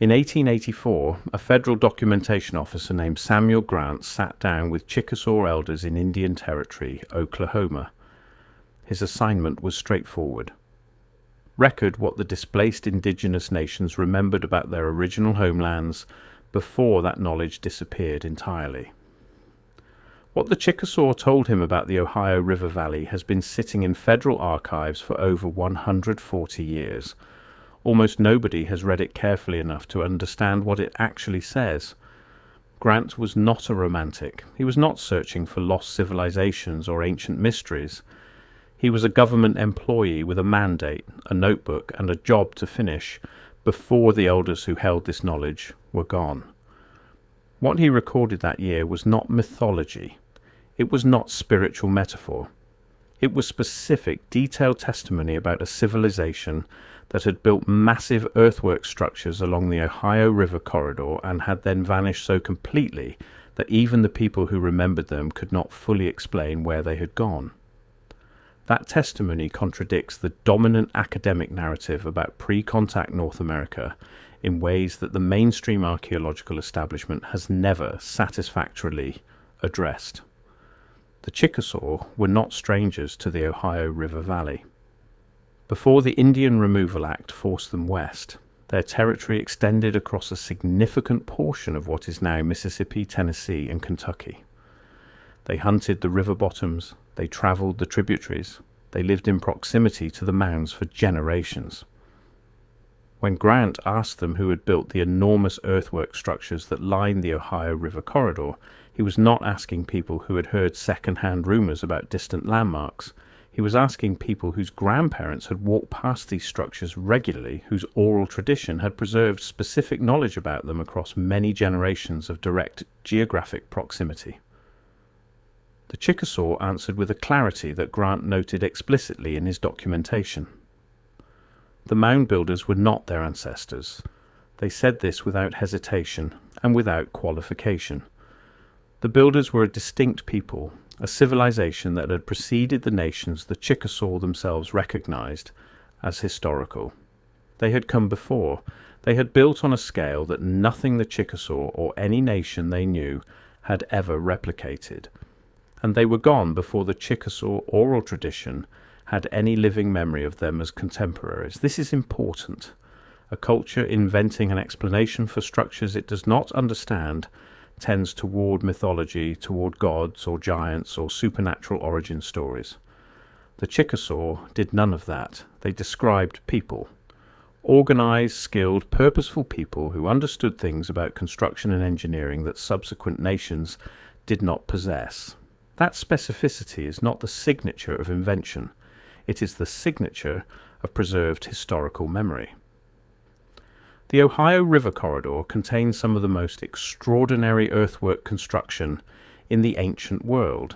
In 1884, a federal documentation officer named Samuel Grant sat down with Chickasaw elders in Indian Territory, Oklahoma. His assignment was straightforward. Record what the displaced indigenous nations remembered about their original homelands before that knowledge disappeared entirely. What the Chickasaw told him about the Ohio River Valley has been sitting in federal archives for over 140 years. Almost nobody has read it carefully enough to understand what it actually says. Grant was not a romantic. He was not searching for lost civilizations or ancient mysteries. He was a government employee with a mandate, a notebook, and a job to finish before the elders who held this knowledge were gone. What he recorded that year was not mythology. It was not spiritual metaphor. It was specific, detailed testimony about a civilization that had built massive earthwork structures along the Ohio River corridor and had then vanished so completely that even the people who remembered them could not fully explain where they had gone. That testimony contradicts the dominant academic narrative about pre-contact North America in ways that the mainstream archaeological establishment has never satisfactorily addressed. The Chickasaw were not strangers to the Ohio River Valley. Before the Indian Removal Act forced them west, their territory extended across a significant portion of what is now Mississippi, Tennessee, and Kentucky. They hunted the river bottoms, they traveled the tributaries, they lived in proximity to the mounds for generations. When Grant asked them who had built the enormous earthwork structures that lined the Ohio River corridor, he was not asking people who had heard second-hand rumors about distant landmarks. He was asking people whose grandparents had walked past these structures regularly, whose oral tradition had preserved specific knowledge about them across many generations of direct geographic proximity. The Chickasaw answered with a clarity that Grant noted explicitly in his documentation. The mound builders were not their ancestors. They said this without hesitation and without qualification. The builders were a distinct people, a civilization that had preceded the nations the Chickasaw themselves recognized as historical. They had come before. They had built on a scale that nothing the Chickasaw or any nation they knew had ever replicated. And they were gone before the Chickasaw oral tradition had any living memory of them as contemporaries. This is important. A culture inventing an explanation for structures it does not understand tends toward mythology, toward gods or giants or supernatural origin stories. The Chickasaw did none of that. They described people. Organized, skilled, purposeful people who understood things about construction and engineering that subsequent nations did not possess. That specificity is not the signature of invention. It is the signature of preserved historical memory. The Ohio River corridor contains some of the most extraordinary earthwork construction in the ancient world.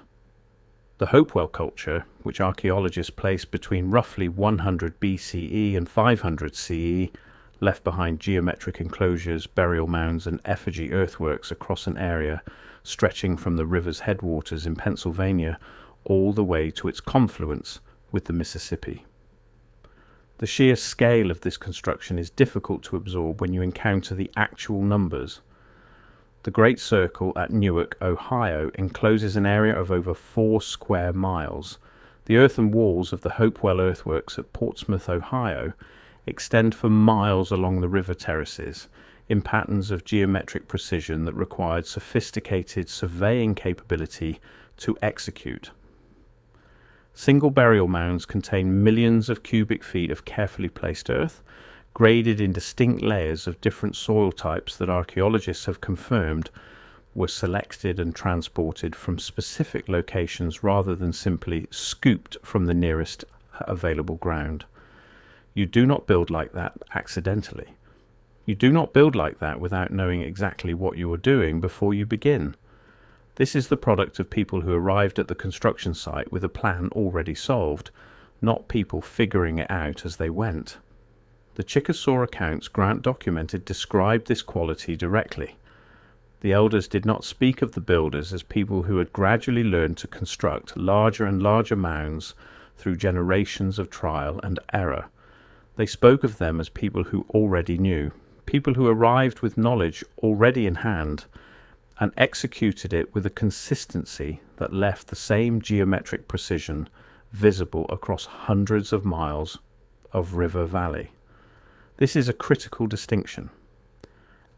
The Hopewell culture, which archaeologists place between roughly 100 BCE and 500 CE, left behind geometric enclosures, burial mounds, and effigy earthworks across an area stretching from the river's headwaters in Pennsylvania all the way to its confluence with the Mississippi. The sheer scale of this construction is difficult to absorb when you encounter the actual numbers. The Great Circle at Newark, Ohio, encloses an area of over 4 square miles. The earthen walls of the Hopewell earthworks at Portsmouth, Ohio, extend for miles along the river terraces in patterns of geometric precision that required sophisticated surveying capability to execute. Single burial mounds contain millions of cubic feet of carefully placed earth, graded in distinct layers of different soil types that archaeologists have confirmed were selected and transported from specific locations rather than simply scooped from the nearest available ground. You do not build like that accidentally. You do not build like that without knowing exactly what you are doing before you begin. This is the product of people who arrived at the construction site with a plan already solved, not people figuring it out as they went. The Chickasaw accounts Grant documented described this quality directly. The elders did not speak of the builders as people who had gradually learned to construct larger and larger mounds through generations of trial and error. They spoke of them as people who already knew, people who arrived with knowledge already in hand and executed it with a consistency that left the same geometric precision visible across hundreds of miles of river valley. This is a critical distinction,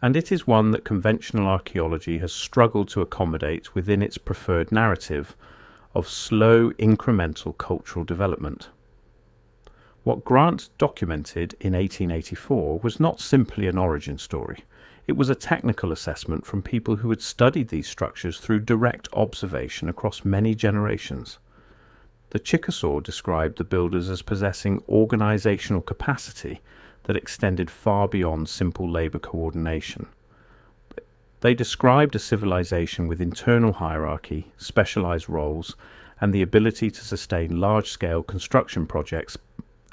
and it is one that conventional archaeology has struggled to accommodate within its preferred narrative of slow incremental cultural development. What Grant documented in 1884 was not simply an origin story. It was a technical assessment from people who had studied these structures through direct observation across many generations. The Chickasaw described the builders as possessing organizational capacity that extended far beyond simple labor coordination. They described a civilization with internal hierarchy, specialized roles, and the ability to sustain large-scale construction projects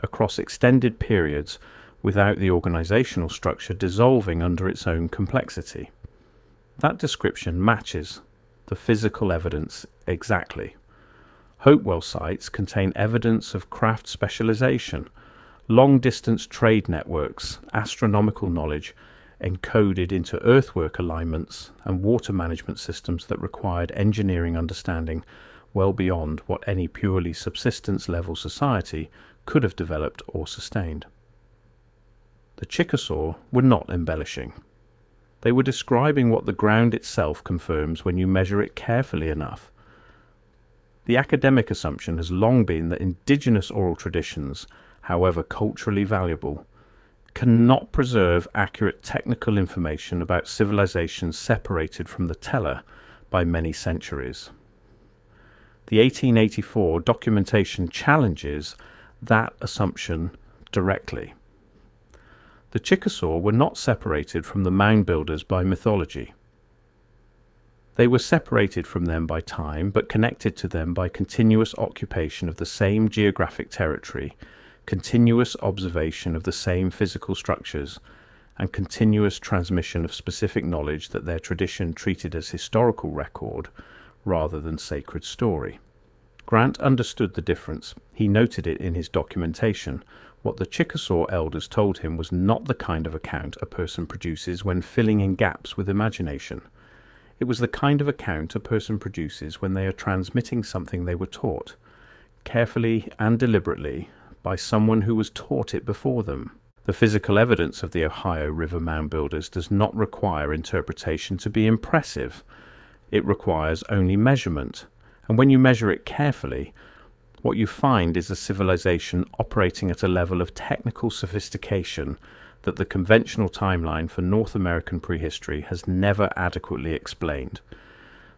across extended periods without the organizational structure dissolving under its own complexity. That description matches the physical evidence exactly. Hopewell sites contain evidence of craft specialization, long-distance trade networks, astronomical knowledge encoded into earthwork alignments, and water management systems that required engineering understanding well beyond what any purely subsistence-level society could have developed or sustained. The Chickasaw were not embellishing. They were describing what the ground itself confirms when you measure it carefully enough. The academic assumption has long been that indigenous oral traditions, however culturally valuable, cannot preserve accurate technical information about civilizations separated from the teller by many centuries. The 1884 documentation challenges that assumption directly. The Chickasaw were not separated from the mound builders by mythology. They were separated from them by time, but connected to them by continuous occupation of the same geographic territory, continuous observation of the same physical structures, and continuous transmission of specific knowledge that their tradition treated as historical record rather than sacred story. Grant understood the difference. He noted it in his documentation. What the Chickasaw elders told him was not the kind of account a person produces when filling in gaps with imagination. It was the kind of account a person produces when they are transmitting something they were taught, carefully and deliberately, by someone who was taught it before them. The physical evidence of the Ohio River mound builders does not require interpretation to be impressive. It requires only measurement. And when you measure it carefully, what you find is a civilization operating at a level of technical sophistication that the conventional timeline for North American prehistory has never adequately explained.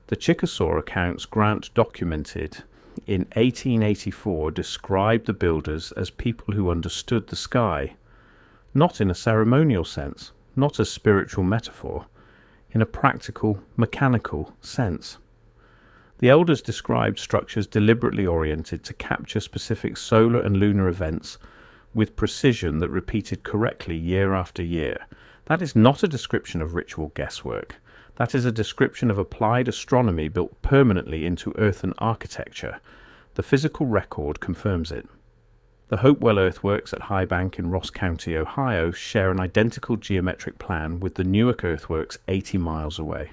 The Chickasaw accounts Grant documented in 1884 described the builders as people who understood the sky, not in a ceremonial sense, not as spiritual metaphor, in a practical, mechanical sense. The elders described structures deliberately oriented to capture specific solar and lunar events with precision that repeated correctly year after year. That is not a description of ritual guesswork. That is a description of applied astronomy built permanently into earthen architecture. The physical record confirms it. The Hopewell Earthworks at High Bank in Ross County, Ohio, share an identical geometric plan with the Newark Earthworks 80 miles away.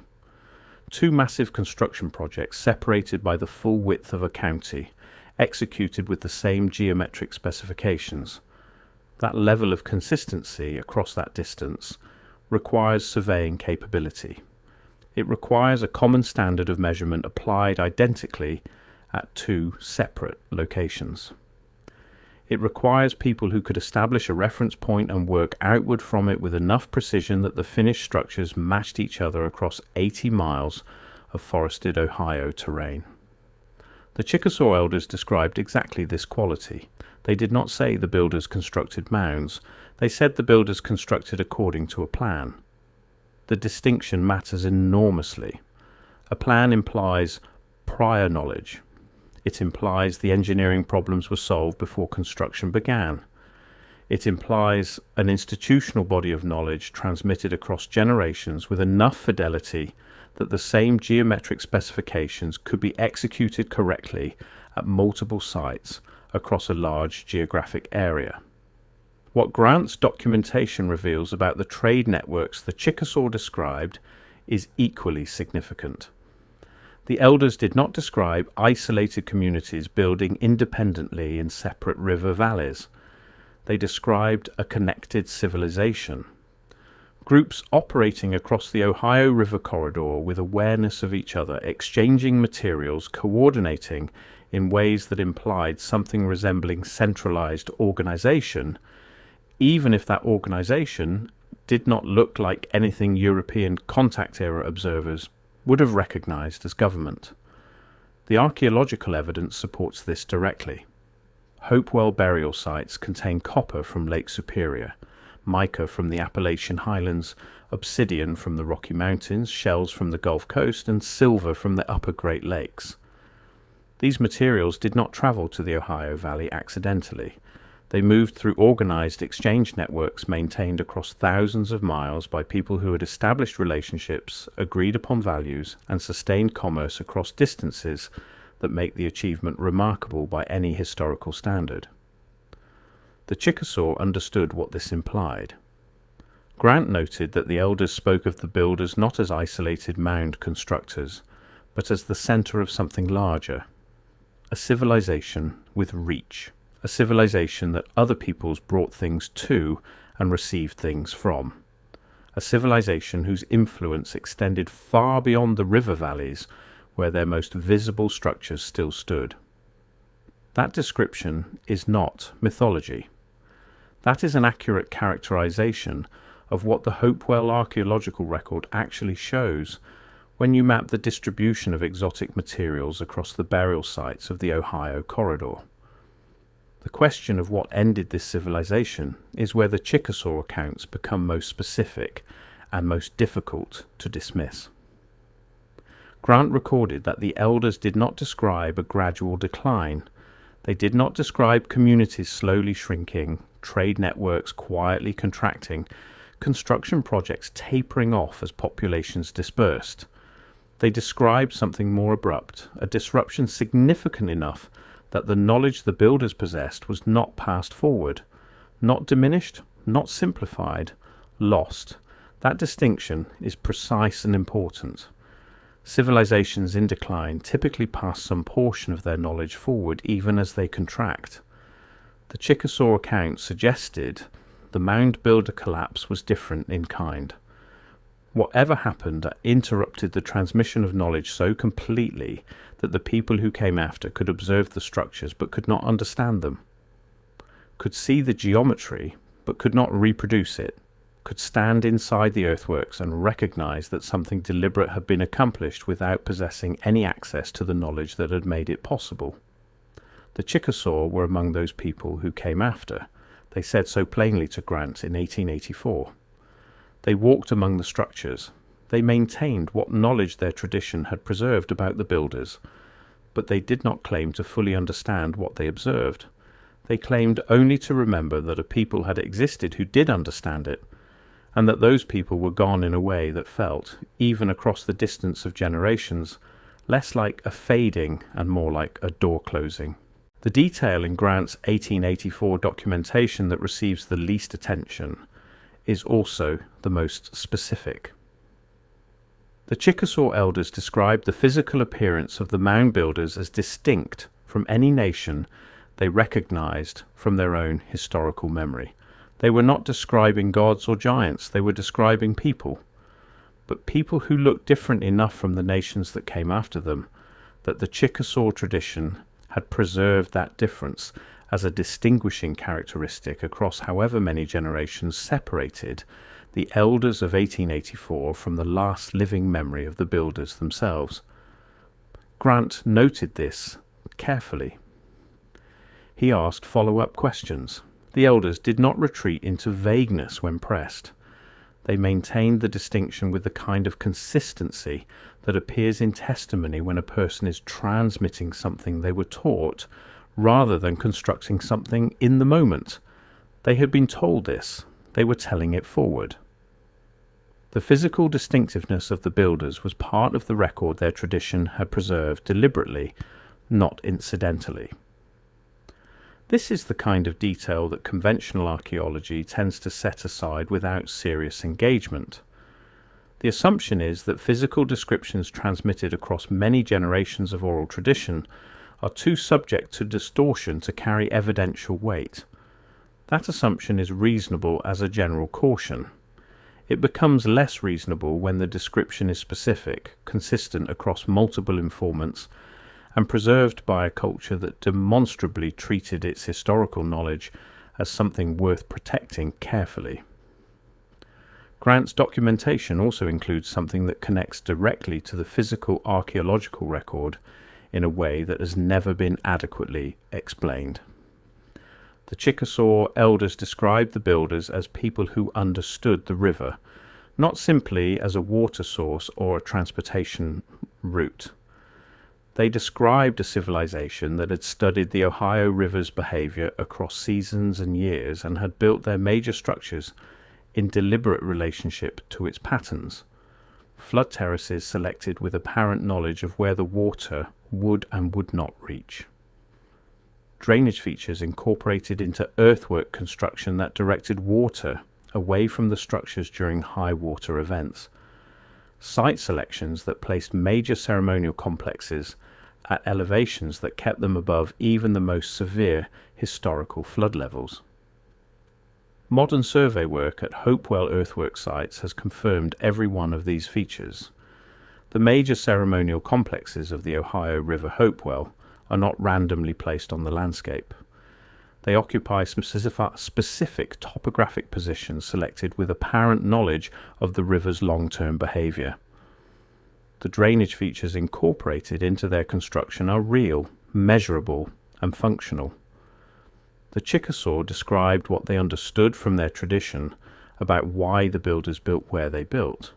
Two massive construction projects separated by the full width of a county, executed with the same geometric specifications. That level of consistency across that distance requires surveying capability. It requires a common standard of measurement applied identically at two separate locations. It requires people who could establish a reference point and work outward from it with enough precision that the finished structures matched each other across 80 miles of forested Ohio terrain. The Chickasaw elders described exactly this quality. They did not say the builders constructed mounds. They said the builders constructed according to a plan. The distinction matters enormously. A plan implies prior knowledge. It implies the engineering problems were solved before construction began. It implies an institutional body of knowledge transmitted across generations with enough fidelity that the same geometric specifications could be executed correctly at multiple sites across a large geographic area. What Grant's documentation reveals about the trade networks the Chickasaw described is equally significant. The elders did not describe isolated communities building independently in separate river valleys. They described a connected civilization. Groups operating across the Ohio River corridor with awareness of each other, exchanging materials, coordinating in ways that implied something resembling centralized organization, even if that organization did not look like anything European contact era observers would have recognized as government. The archaeological evidence supports this directly. Hopewell burial sites contain copper from Lake Superior, mica from the Appalachian Highlands, obsidian from the Rocky Mountains, shells from the Gulf Coast, and silver from the upper Great Lakes. These materials did not travel to the Ohio Valley accidentally. They moved through organized exchange networks maintained across thousands of miles by people who had established relationships, agreed upon values, and sustained commerce across distances that make the achievement remarkable by any historical standard. The Chickasaw understood what this implied. Grant noted that the elders spoke of the builders not as isolated mound constructors, but as the center of something larger, a civilization with reach. A civilization that other peoples brought things to and received things from. A civilization whose influence extended far beyond the river valleys where their most visible structures still stood. That description is not mythology. That is an accurate characterization of what the Hopewell archaeological record actually shows when you map the distribution of exotic materials across the burial sites of the Ohio corridor. The question of what ended this civilization is where the Chickasaw accounts become most specific and most difficult to dismiss. Grant recorded that the elders did not describe a gradual decline. They did not describe communities slowly shrinking, trade networks quietly contracting, construction projects tapering off as populations dispersed. They described something more abrupt, a disruption significant enough that the knowledge the builders possessed was not passed forward, not diminished, not simplified, lost. That distinction is precise and important. Civilizations in decline typically pass some portion of their knowledge forward even as they contract. The Chickasaw account suggested the mound builder collapse was different in kind. Whatever happened interrupted the transmission of knowledge so completely that the people who came after could observe the structures but could not understand them, could see the geometry but could not reproduce it, could stand inside the earthworks and recognize that something deliberate had been accomplished without possessing any access to the knowledge that had made it possible. The Chickasaw were among those people who came after. They said so plainly to Grant in 1884. They walked among the structures. They maintained what knowledge their tradition had preserved about the builders, but they did not claim to fully understand what they observed. They claimed only to remember that a people had existed who did understand it, and that those people were gone in a way that felt, even across the distance of generations, less like a fading and more like a door closing. The detail in Grant's 1884 documentation that receives the least attention is also the most specific. The Chickasaw elders described the physical appearance of the mound builders as distinct from any nation they recognized from their own historical memory. They were not describing gods or giants, they were describing people, but people who looked different enough from the nations that came after them that the Chickasaw tradition had preserved that difference as a distinguishing characteristic across however many generations separated the elders of 1884 from the last living memory of the builders themselves. Grant noted this carefully. He asked follow-up questions. The elders did not retreat into vagueness when pressed. They maintained the distinction with the kind of consistency that appears in testimony when a person is transmitting something they were taught rather than constructing something in the moment. They had been told this. They were telling it forward. The physical distinctiveness of the builders was part of the record their tradition had preserved deliberately, not incidentally. This is the kind of detail that conventional archaeology tends to set aside without serious engagement. The assumption is that physical descriptions transmitted across many generations of oral tradition are too subject to distortion to carry evidential weight. That assumption is reasonable as a general caution. It becomes less reasonable when the description is specific, consistent across multiple informants, and preserved by a culture that demonstrably treated its historical knowledge as something worth protecting carefully. Grant's documentation also includes something that connects directly to the physical archaeological record in a way that has never been adequately explained. The Chickasaw elders described the builders as people who understood the river, not simply as a water source or a transportation route. They described a civilization that had studied the Ohio River's behavior across seasons and years and had built their major structures in deliberate relationship to its patterns. Flood terraces selected with apparent knowledge of where the water would and would not reach. Drainage features incorporated into earthwork construction that directed water away from the structures during high water events. Site selections that placed major ceremonial complexes at elevations that kept them above even the most severe historical flood levels. Modern survey work at Hopewell earthwork sites has confirmed every one of these features. The major ceremonial complexes of the Ohio River Hopewell are not randomly placed on the landscape. They occupy specific topographic positions selected with apparent knowledge of the river's long-term behavior. The drainage features incorporated into their construction are real, measurable, and functional. The Chickasaw described what they understood from their tradition about why the builders built where they built.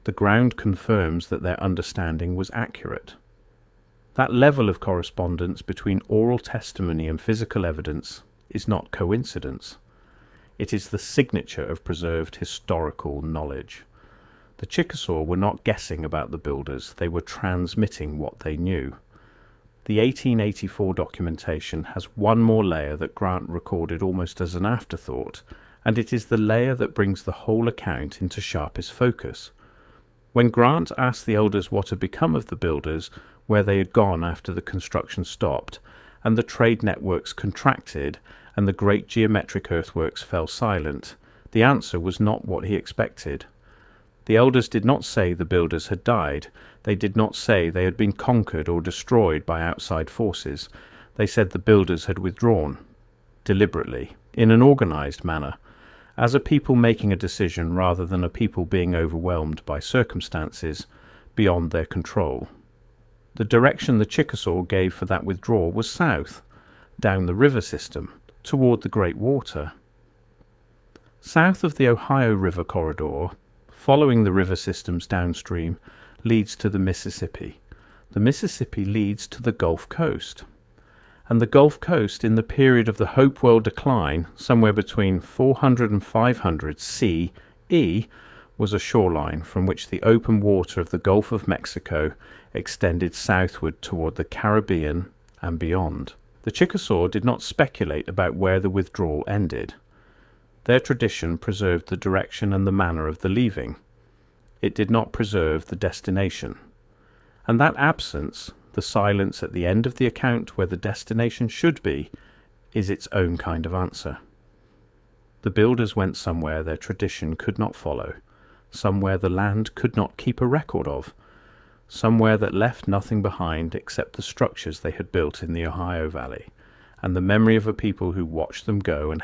The ground confirms that their understanding was accurate. That level of correspondence between oral testimony and physical evidence is not coincidence. It is the signature of preserved historical knowledge. The Chickasaw were not guessing about the builders, they were transmitting what they knew. The 1884 documentation has one more layer that Grant recorded almost as an afterthought, and it is the layer that brings the whole account into sharpest focus. When Grant asked the elders what had become of the builders, where they had gone after the construction stopped, and the trade networks contracted, and the great geometric earthworks fell silent, the answer was not what he expected. The elders did not say the builders had died. They did not say they had been conquered or destroyed by outside forces. They said the builders had withdrawn, deliberately, in an organized manner, as a people making a decision rather than a people being overwhelmed by circumstances beyond their control. The direction the Chickasaw gave for that withdrawal was south, down the river system, toward the Great Water. South of the Ohio River corridor, following the river systems downstream, leads to the Mississippi. The Mississippi leads to the Gulf Coast. And the Gulf Coast, in the period of the Hopewell decline, somewhere between 400 and 500 CE, was a shoreline from which the open water of the Gulf of Mexico extended southward toward the Caribbean and beyond. The Chickasaw did not speculate about where the withdrawal ended. Their tradition preserved the direction and the manner of the leaving. It did not preserve the destination. And that absence, the silence at the end of the account where the destination should be, is its own kind of answer. The builders went somewhere their tradition could not follow, somewhere the land could not keep a record of, somewhere that left nothing behind except the structures they had built in the Ohio Valley, and the memory of a people who watched them go and